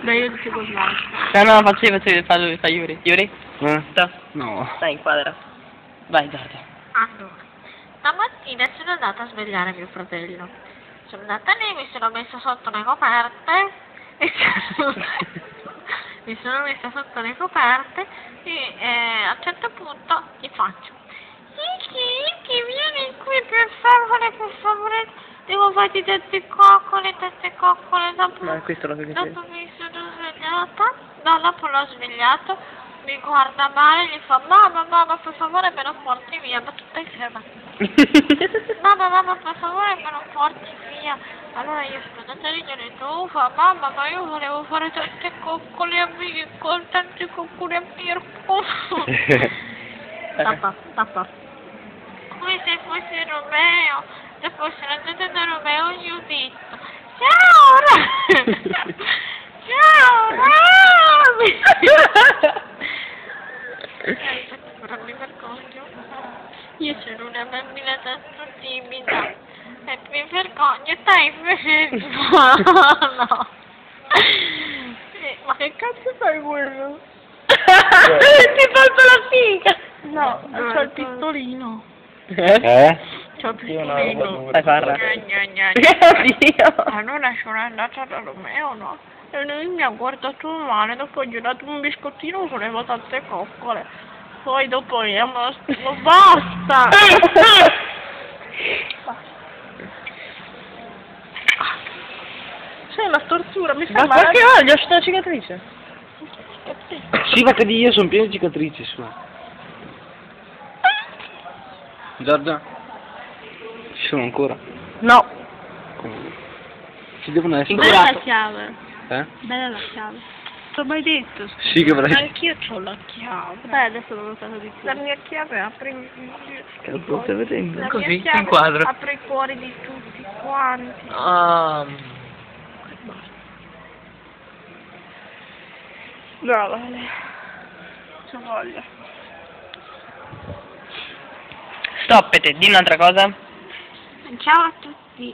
Beh, io ti seguo sbaglio. No, faccio io, fa Yuri. Yuri? Sta. No. Stai in quadra. Vai, Giorgia. Allora, stamattina sono andata a svegliare mio fratello. Sono andata lì, mi sono messa sotto le coperte e mi sono messa sotto le coperte e a un certo punto gli faccio Iki, vieni qui per favore, devo farti tante coccole, Ma questo lo che dopo mi sono svegliata, no, dopo l'ho svegliato, mi guarda male, gli fa mamma, per favore me lo porti via, ma tu stai ferma. Mamma, per favore me lo porti via. Allora io sono andata lì e gli ho detto, mamma, ma io volevo fare tante coccole a Mirko, tante coccole a Mirko. Tappa. Come se fosse Romeo. Dopo sono andata da Romeo e gli ho detto, ciao, Rami. Ora mi vergogno. Io sono una bambina tanto timida e mi vergogno, dai, no. Ma che cazzo fai quello? Ti tolto la figa! No, c'ho il pistolino. C'ho il pistolino. Dai, parla. Oddio. Allora sono andata da Romeo, no? E lui mi ha guardato male, dopo gli ho dato un biscottino, volevo tante coccole. Poi dopo basta! C'è una stortura, mi fa Ma male. perché gli ho uscito la cicatrice? Sì, ma che io sono pieno di cicatrici su. Giorgia? Ci sono ancora? No. Ci devono essere. Bella la chiave. Eh? La chiave. T'ho mai detto? Sì che avrei. Anch'io ho la chiave. Adesso non lo so di più. La mia chiave apre Cazzo, stai vedendo? la Così, mia chiave in quadro. apre i cuori di tutti quanti. No, vale. C'ho voglia. Stoppete, di un'altra cosa. Ciao a tutti.